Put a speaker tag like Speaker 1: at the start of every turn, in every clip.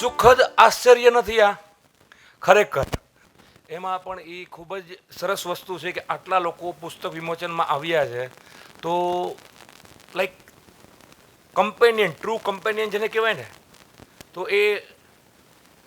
Speaker 1: સુખદ આશ્ચર્ય નથી આ ખરેખર. એમાં પણ એ ખૂબ જ સરસ વસ્તુ છે કે આટલા લોકો પુસ્તક વિમોચનમાં આવ્યા છે. તો લાઈક કમ્પેનિયન, ટ્રુ કમ્પેનિયન જેને કહેવાય ને, તો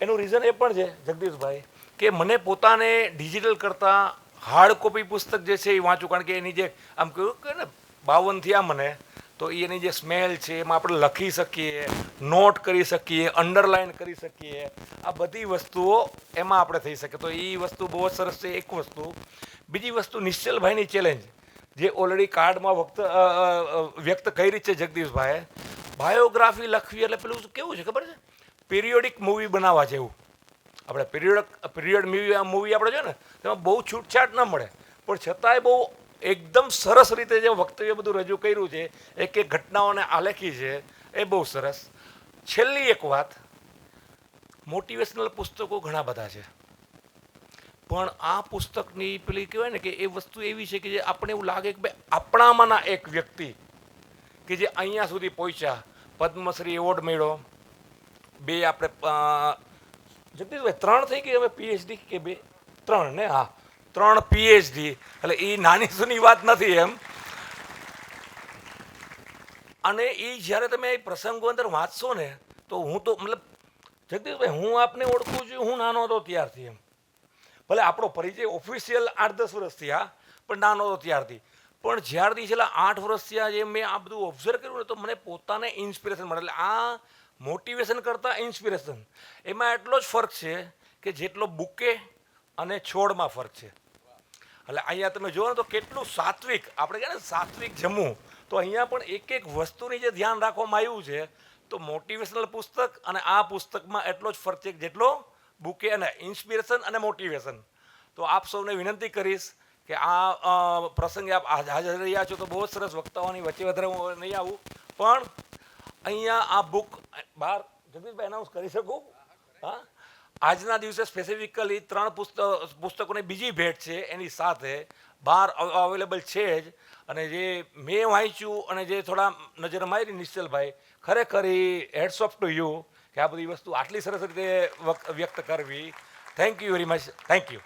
Speaker 1: એનું રીઝન એ પણ છે જગદીશભાઈ કે મને પોતાને ડિજિટલ કરતાં હાર્ડ કોપી પુસ્તક જે છે એ વાંચું. કારણ કે એની જે આમ કહ્યું કે ને 52 થયા મને, તો એની જે સ્મેલ છે એમાં આપણે લખી શકીએ, નોટ કરી શકીએ, અંડરલાઇન કરી શકીએ, આ બધી વસ્તુઓ એમાં આપણે થઈ શકે. તો એ વસ્તુ બહુ જ સરસ છે એક વસ્તુ. બીજી વસ્તુ નિશ્ચલભાઈની ચેલેન્જ જે ઓલરેડી કાર્ડમાં વ્યક્ત કરી છે જગદીશભાઈએ. બાયોગ્રાફી લખવી એટલે પેલું કેવું છે ખબર છે, પિરિયોડિક મૂવી બનાવવા જેવું. આપણે પિરિયડ મૂવી આપણે જોઈએ ને તેમાં બહુ છૂટછાટ ન મળે, પણ છતાંય બહુ એકદમ સરસ રીતે જે વક્તવ્ય બધું રજૂ કર્યું છે, એક એક ઘટનાઓને આલેખી છે, એ બહુ સરસ. છેલ્લી એક વાત, મોટિવેશનલ પુસ્તકો ઘણા બધા છે, પણ આ પુસ્તકની પેલી કહેવાય ને કે એ વસ્તુ એવી છે કે જે આપણે એવું લાગે કે ભાઈ આપણામાંના એક વ્યક્તિ કે જે અહીંયા સુધી પહોંચ્યા, પદ્મશ્રી એવોર્ડ મળ્યો, 2 આપણે જગદીશભાઈ 3 થઈ ગઈ હવે પીએચડી કે 2? 3 ને? હા, 3 પીએચડી. એટલે એ નાની સૂની વાત નથી એમ. અને એ જ્યારે તમે એ પ્રસંગો અંદર વાંચશો ને, તો હું તો મતલબ જગદીશભાઈ હું આપને ઓળખું છું, હું નાનો હતો ત્યારથી એમ. ભલે આપણો પરિચય ઓફિશિયલ 8-10 વર્ષ થયા, પણ નાનો હતો ત્યારથી. પણ જ્યારથી છેલ્લા 8 વર્ષ થયા જે મેં આ બધું ઓબ્ઝર્વ કર્યું ને, તો મને પોતાને ઇન્સ્પિરેશન મળે. એટલે આ મોટિવેશન કરતાં ઇન્સ્પિરેશન એમાં એટલો જ ફરક છે કે જેટલો બુકે અને છોડમાં ફરક છે. એટલે અહીંયા તમે જુઓ ને તો કેટલું સાત્વિક, આપણે કહે ને સાત્વિક જમવું, તો અહીંયા પણ એક એક વસ્તુની જે ધ્યાન રાખવામાં આવ્યું છે, તો મોટિવેશનલ પુસ્તક અને આ પુસ્તકમાં એટલો જ ફરક છે જેટલો બુકે અને ઇન્સ્પિરેશન અને મોટિવેશન. તો આપ સૌને વિનંતી કરીશ કે આ પ્રસંગે આપ હાજર રહ્યા છો, તો બહુ સરસ વક્તાઓની વચ્ચે વધારે હું નહીં આવું, પણ અહીંયા આ બુક બહાર જગદીશભાઈ એનાઉન્સ કરી શકું? હા, આજના દિવસે સ્પેસિફિકલી 3 પુસ્તકોની બીજી ભેટ છે એની સાથે બહાર અવેલેબલ છે જ. અને જે મેં વાંચ્યું અને જે થોડા નજર મારી નિશ્ચલભાઈ, ખરેખર એ હેડ્સ ઓફ ટુ યુ કે આ બધી વસ્તુ આટલી સરસ રીતે વ્યક્ત કરવી. Thank you very much. Thank you.